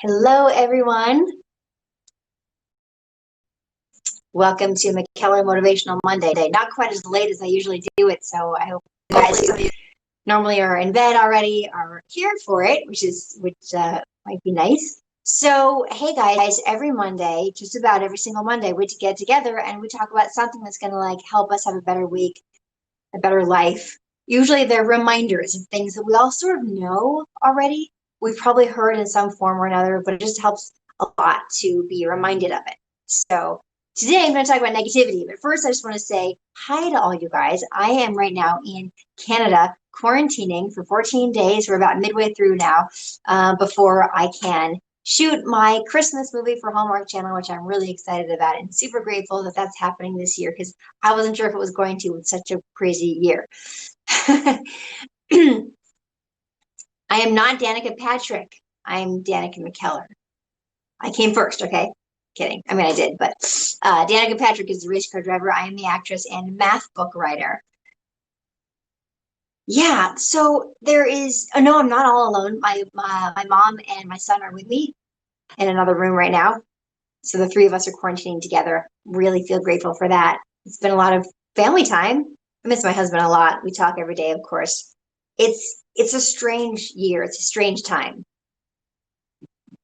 Hello, everyone. Welcome to McKellar Motivational Monday. Not quite as late as I usually do it, so I hope you guys who normally are in bed already are here for it, which might be nice. So, hey guys, every Monday, just about every single Monday, we get together and we talk about something that's going to help us have a better week, a better life. Usually they're reminders of things that we all sort of know already. We've probably heard in some form or another, but it just helps a lot to be reminded of it. So today I'm going to talk about negativity, but first I just want to say hi to all you guys. I am right now in Canada quarantining for 14 days. We're about midway through now before I can shoot my Christmas movie for Hallmark Channel, which I'm really excited about and super grateful that that's happening this year because I wasn't sure if it was going to with such a crazy year. I am not Danica Patrick. I'm Danica McKellar. I came first, okay? Kidding. I mean, I did, but Danica Patrick is the race car driver. I am the actress and math book writer. Yeah, so there is, oh, no, I'm not all alone. My mom and my son are with me in another room right now. So the three of us are quarantining together. Really feel grateful for that. It's been a lot of family time. I miss my husband a lot. We talk every day, of course. It's a strange year. It's a strange time.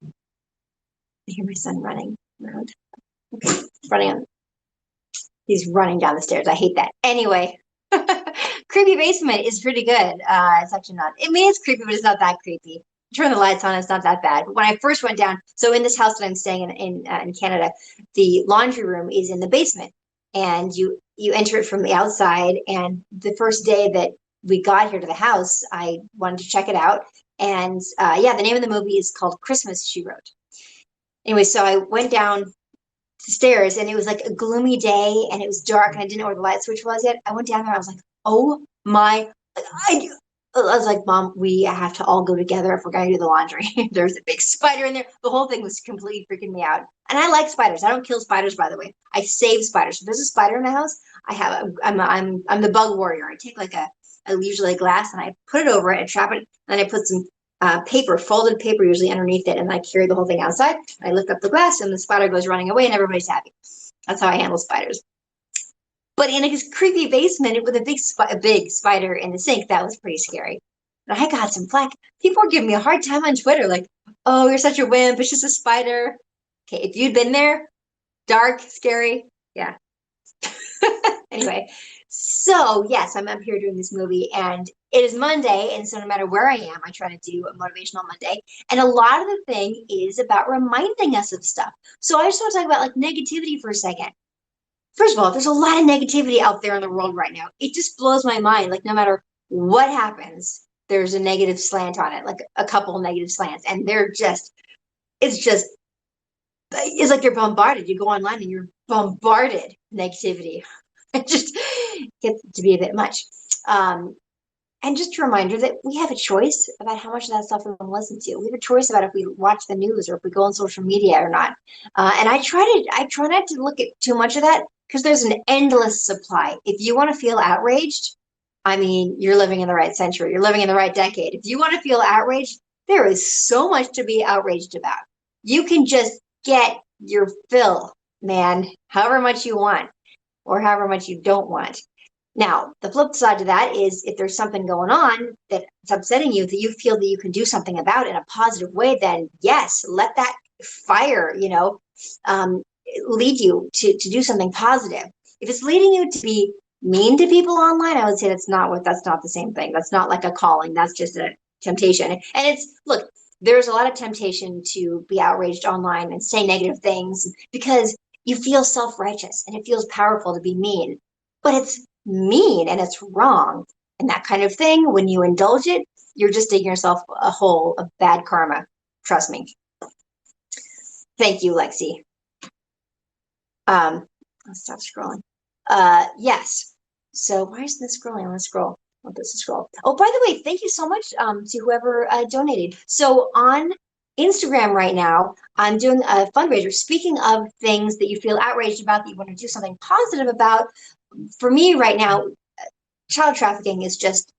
I hear my son running around. Okay, he's running down the stairs. I hate that. Anyway, creepy basement is pretty good. It's actually not. I mean, it's creepy, but it's not that creepy. Turn the lights on, it's not that bad. But when I first went down, so in this house that I'm staying in Canada, the laundry room is in the basement, and you enter it from the outside. And the first day that we got here to the house, I wanted to check it out, and yeah, the name of the movie is called Christmas, She Wrote. Anyway, so I went down the stairs and it was like a gloomy day and it was dark and I didn't know where the light switch was yet. I went down there. I was like, oh my, I was like, Mom, we have to all go together if we're going to do the laundry. There's a big spider in there. The whole thing was completely freaking me out. And I like spiders. I don't kill spiders, by the way. I save spiders. If there's a spider in the house, I'm the bug warrior. I take usually a glass and I put it over it and trap it. And then I put some paper, folded paper usually underneath it, and I carry the whole thing outside. I lift up the glass and the spider goes running away and everybody's happy. That's how I handle spiders. But in a creepy basement with a big spider in the sink, that was pretty scary. And I got some flack. People were giving me a hard time on Twitter, like, oh, you're such a wimp, it's just a spider. Okay, if you'd been there, dark, scary, yeah. Anyway, so yes, I'm up here doing this movie and it is Monday. And so no matter where I am, I try to do a motivational Monday. And a lot of the thing is about reminding us of stuff. So I just want to talk about negativity for a second. First of all, there's a lot of negativity out there in the world right now. It just blows my mind. Like no matter what happens, there's a negative slant on it, like a couple negative slants. And it's like they're bombarded. You go online and you're bombarded negativity. It just gets to be a bit much. And just a reminder that we have a choice about how much of that stuff we want to listen to. We have a choice about if we watch the news or if we go on social media or not. And I try not to look at too much of that because there's an endless supply. If you want to feel outraged, I mean, you're living in the right century. You're living in the right decade. If you want to feel outraged, there is so much to be outraged about. You can just get your fill, man, however much you want or however much you don't want. Now, the flip side to that is if there's something going on that's upsetting you that you feel that you can do something about in a positive way, then yes, let that fire, lead you to do something positive. If it's leading you to be mean to people online, I would say that's not the same thing. That's not like a calling. That's just a temptation. And look, there's a lot of temptation to be outraged online and say negative things because you feel self-righteous and it feels powerful to be mean, but it's mean and it's wrong. And that kind of thing, when you indulge it, you're just digging yourself a hole of bad karma. Trust me. Thank you, Lexi. Let's stop scrolling. Yes. So why isn't this scrolling? I want to scroll. I want this to scroll. Oh, by the way, thank you so much to whoever donated. So on Instagram right now, I'm doing a fundraiser. Speaking of things that you feel outraged about, that you want to do something positive about, for me right now, child trafficking is just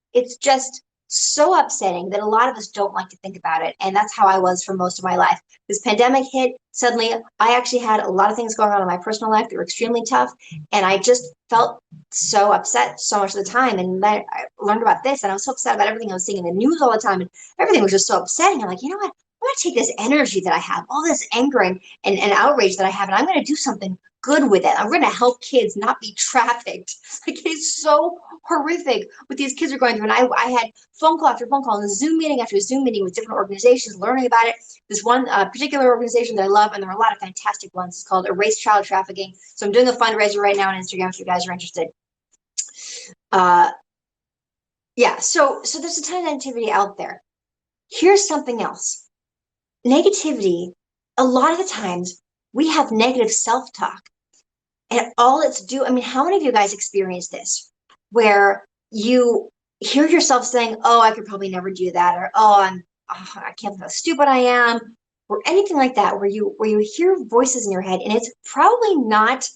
so upsetting that a lot of us don't like to think about it. And that's how I was for most of my life. This pandemic hit, suddenly I actually had a lot of things going on in my personal life that were extremely tough. And I just felt so upset so much of the time. And then I learned about this, and I was so upset about everything I was seeing in the news all the time. And everything was just so upsetting. I'm like, you know what? I'm going to take this energy that I have, all this anger and outrage that I have, and I'm going to do something good with it. I'm going to help kids not be trafficked. Like, it's so horrific what these kids are going through. And I had phone call after phone call and Zoom meeting after Zoom meeting with different organizations, learning about it. This one particular organization that I love, and there are a lot of fantastic ones, it's called Erase Child Trafficking. So I'm doing a fundraiser right now on Instagram if you guys are interested. Yeah, so there's a ton of negativity out there. Here's something else. Negativity, a lot of the times we have negative self-talk. And all it's do, I mean, how many of you guys experience this where you hear yourself saying, oh, I could probably never do that, or I can't believe how stupid I am, or anything like that, where you hear voices in your head, and it's probably not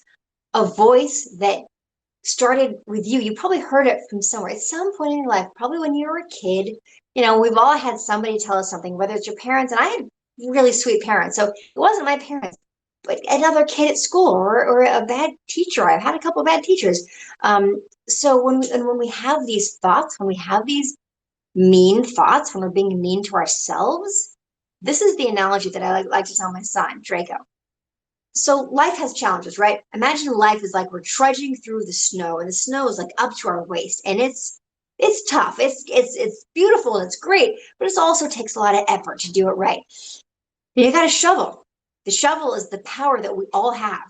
a voice that started with you. You probably heard it from somewhere at some point in your life, probably when you were a kid. You know, we've all had somebody tell us something, whether it's your parents, and I had really sweet parents. So it wasn't my parents, but another kid at school, or a bad teacher. I've had a couple of bad teachers. So when we have these thoughts, when we have these mean thoughts, when we're being mean to ourselves, this is the analogy that I like to tell my son, Draco. So life has challenges, right? Imagine life is like we're trudging through the snow, and the snow is like up to our waist, and it's tough. It's beautiful and it's great, but it also takes a lot of effort to do it right. And you got a shovel. The shovel is the power that we all have.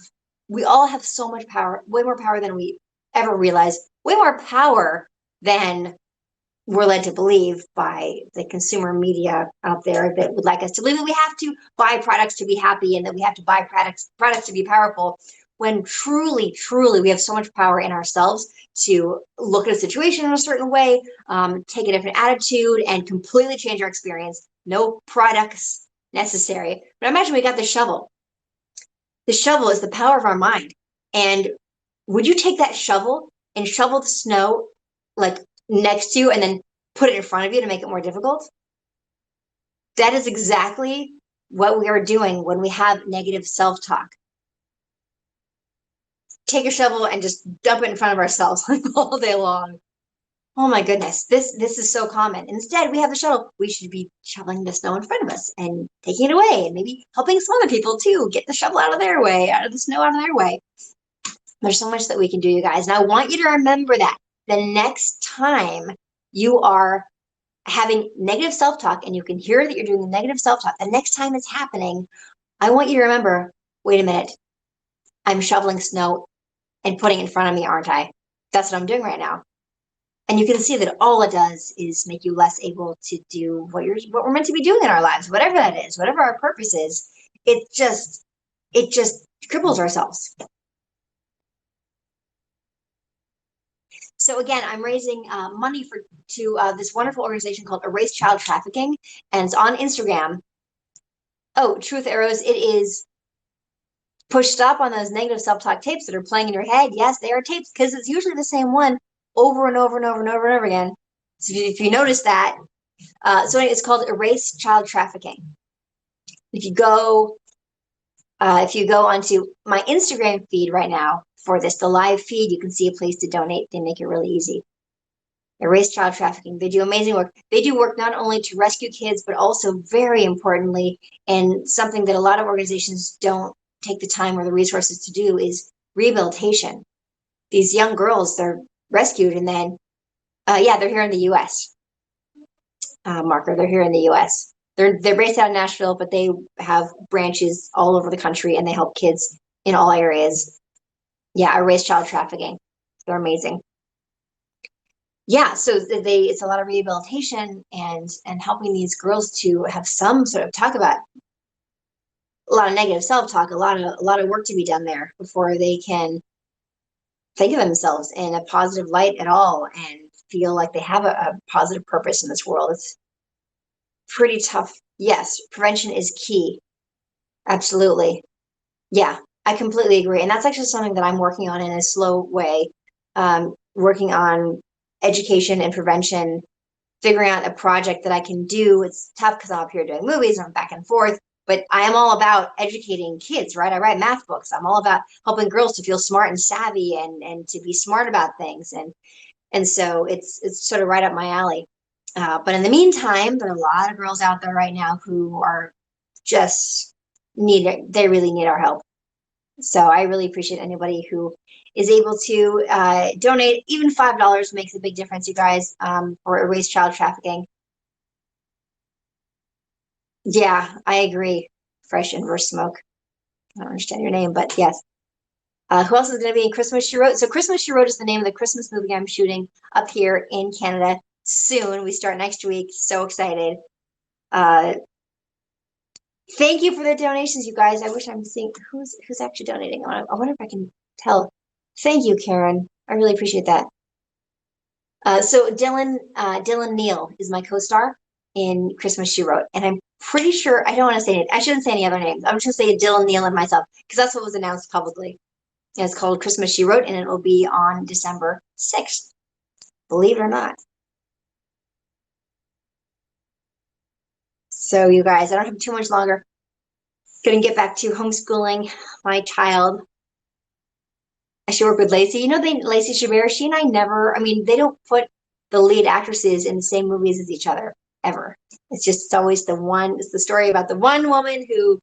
We all have so much power, way more power than we ever realize, way more power than we're led to believe by the consumer media out there that would like us to believe that we have to buy products to be happy, and that we have to buy products to be powerful, when truly, truly we have so much power in ourselves to look at a situation in a certain way, take a different attitude, and completely change our experience. No products necessary. But imagine we got the shovel. The shovel is the power of our mind. And would you take that shovel and shovel the snow like next to you and then put it in front of you to make it more difficult? That is exactly what we are doing when we have negative self-talk. Take a shovel and just dump it in front of ourselves like all day long. Oh my goodness, this is so common. Instead, we have the shovel. We should be shoveling the snow in front of us and taking it away, and maybe helping some other people too get the shovel out of their way, out of the snow out of their way. There's so much that we can do, you guys. And I want you to remember that the next time you are having negative self-talk and you can hear that you're doing the negative self-talk, the next time it's happening, I want you to remember, wait a minute, I'm shoveling snow and putting it in front of me, aren't I? That's what I'm doing right now. And you can see that all it does is make you less able to do what we're meant to be doing in our lives, whatever that is, whatever our purpose is. It just cripples ourselves. So again, I'm raising money to this wonderful organization called Erase Child Trafficking, and it's on Instagram. Oh, Truth Arrows, it is push stop on those negative self-talk tapes that are playing in your head. Yes, they are tapes, because it's usually the same one over and over and over and over and over again. So if you notice that, so it's called Erase Child Trafficking. If you go onto my Instagram feed right now for this, the live feed, you can see a place to donate. They make it really easy. Erase Child Trafficking. They do amazing work. They do work not only to rescue kids, but also, very importantly, and something that a lot of organizations don't take the time or the resources to do, is rehabilitation. These young girls, they're rescued, and then, they're here in the U.S. Marker, they're here in the U.S. They're based out of Nashville, but they have branches all over the country, and they help kids in all areas. Yeah, Erase Child Trafficking. They're amazing. Yeah, so it's a lot of rehabilitation and helping these girls to have some sort of talk about a lot of negative self-talk, a lot of work to be done there before they can think of themselves in a positive light at all and feel like they have a positive purpose in this world. It's pretty tough. Yes, prevention is key. Absolutely. Yeah, I completely agree. And that's actually something that I'm working on in a slow way, working on education and prevention figuring out a project that I can do. It's tough because I'm up here doing movies and I'm back and forth, but I am all about educating kids, right? I write math books. I'm all about helping girls to feel smart and savvy and to be smart about things. And so it's sort of right up my alley. But in the meantime, there are a lot of girls out there right now who are just they really need our help. So I really appreciate anybody who is able to donate. Even $5 makes a big difference, you guys, for erase child trafficking. Yeah, I agree. Fresh inverse smoke. I don't understand your name, but yes. Who else is going to be in Christmas She Wrote? So Christmas She Wrote is the name of the Christmas movie I'm shooting up here in Canada soon. We start next week. So excited. Uh, Thank you for the donations, you guys. I wish I'm seeing who's actually donating. I wonder if I can tell. Thank you, Karen. I really appreciate that. So Dylan Neal is my co-star in Christmas She Wrote, and I'm pretty sure I don't want to say it. I shouldn't say any other names. I'm just gonna say Dylan Neal and myself because that's what was announced publicly. And it's called Christmas She Wrote, and it will be on December 6th. Believe it or not. So you guys, I don't have too much longer. Gonna get back to homeschooling my child. I should work with Lacey. You know, Lacey Chabert, she and I never, I mean, they don't put the lead actresses in the same movies as each other ever. It's always it's the story about the one woman who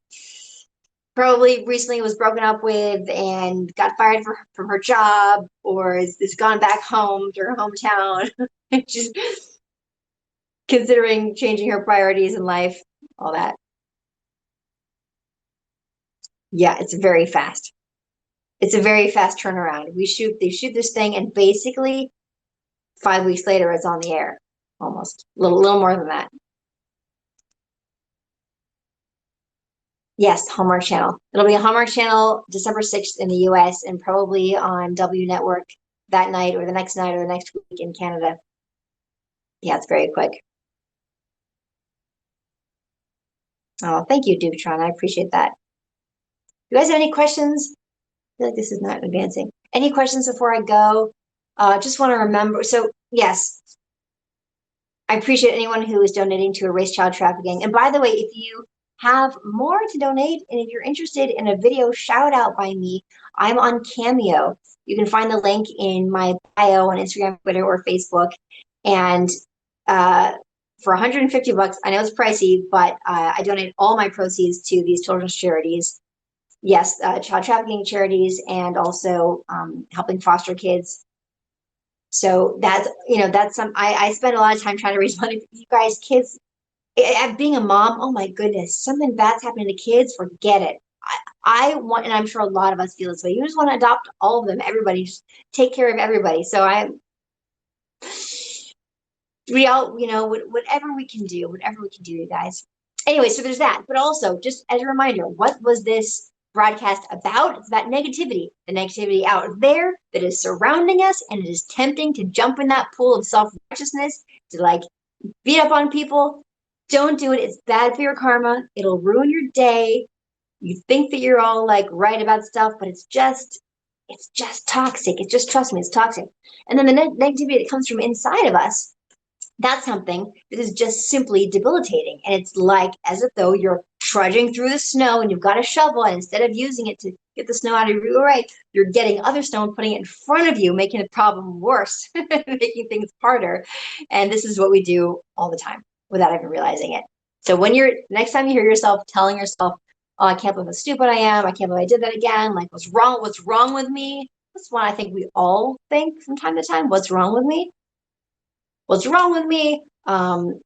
probably recently was broken up with and got fired from her job or is gone back home to her hometown. Just considering changing her priorities in life, all that. Yeah, it's very fast. It's a very fast turnaround. They shoot this thing, and basically 5 weeks later, it's on the air. Almost little more than that. Yes, Hallmark Channel. It'll be a Hallmark Channel December 6th in the US and probably on W Network that night or the next night or the next week in Canada. Yeah, it's very quick. Oh, thank you, Dubtron. I appreciate that. You guys have any questions? I feel like this is not advancing. Any questions before I go? Just want to remember. So, yes, I appreciate anyone who is donating to erase child trafficking. And by the way, if you have more to donate and if you're interested in a video shout out by me, I'm on Cameo. You can find the link in my bio on Instagram, Twitter, or Facebook. And for 150 bucks, I know it's pricey, but I donate all my proceeds to these children's charities. Yes, child trafficking charities and also helping foster kids. So that's some, I spend a lot of time trying to raise money for you guys, kids. Being a mom, oh my goodness, something bad's happening to kids, forget it. I want, and I'm sure a lot of us feel this way. You just want to adopt all of them, everybody, just take care of everybody. So whatever we can do, you guys. Anyway, so there's that. But also, just as a reminder, what was this broadcast about? It's about negativity, the negativity out there that is surrounding us, and it is tempting to jump in that pool of self-righteousness, to like beat up on people. Don't do it. It's bad for your karma. It'll ruin your day. You think that you're all like right about stuff, but it's just toxic. It's just, trust me, it's toxic. And then the negativity that comes from inside of us, that's something that is just simply debilitating. And it's like as if though you're trudging through the snow and you've got a shovel, and instead of using it to get the snow out of your way, you're getting other snow and putting it in front of you, making the problem worse, making things harder. And this is what we do all the time without even realizing it. So next time you hear yourself telling yourself, oh, I can't believe how stupid I am. I can't believe I did that again. Like, what's wrong? What's wrong with me? That's one I think we all think from time to time. What's wrong with me? What's wrong with me? I'll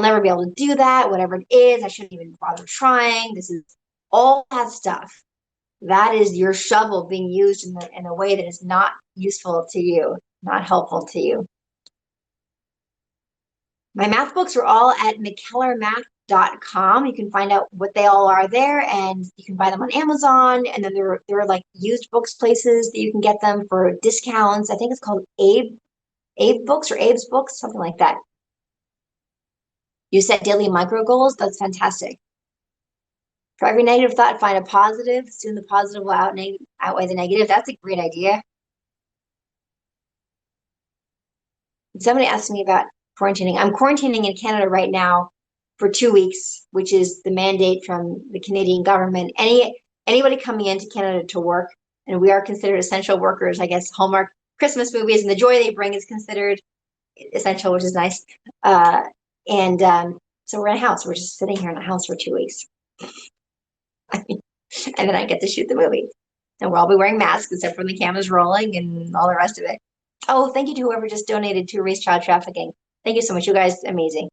never be able to do that. Whatever it is, I shouldn't even bother trying. This is all that stuff. That is your shovel being used in a way that is not useful to you, not helpful to you. My math books are all at McKellarmath.com. You can find out what they all are there, and you can buy them on Amazon. And then there are like used books places that you can get them for discounts. I think it's called Abe Books or Abe's Books, something like that. You set daily micro goals. That's fantastic. For every negative thought, find a positive. Soon the positive will outweigh the negative. That's a great idea. Somebody asked me about quarantining. I'm quarantining in Canada right now for 2 weeks, which is the mandate from the Canadian government. Anybody coming into Canada to work, and we are considered essential workers. I guess Hallmark Christmas movies and the joy they bring is considered essential, which is nice. And so we're in a house. We're just sitting here in a house for 2 weeks. And then I get to shoot the movie. And we'll all be wearing masks except for when the camera's rolling and all the rest of it. Oh, thank you to whoever just donated to erase child trafficking. Thank you so much. You guys, amazing.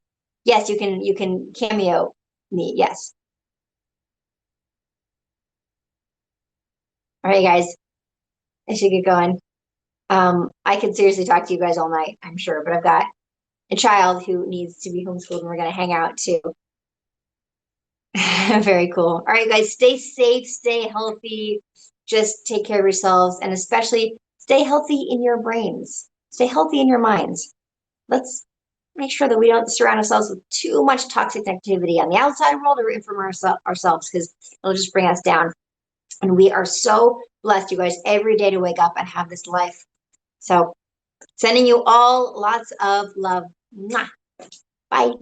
Yes, you can cameo me. Yes. All right, guys. I should get going. I could seriously talk to you guys all night, I'm sure, but I've got a child who needs to be homeschooled and we're gonna hang out too. Very cool. All right, guys, stay safe, stay healthy, just take care of yourselves, and especially stay healthy in your brains, stay healthy in your minds. Let's make sure that we don't surround ourselves with too much toxic activity on the outside world or from ourselves, because it'll just bring us down. And we are so blessed, you guys, every day to wake up and have this life. So, sending you all lots of love. Mwah. Bye.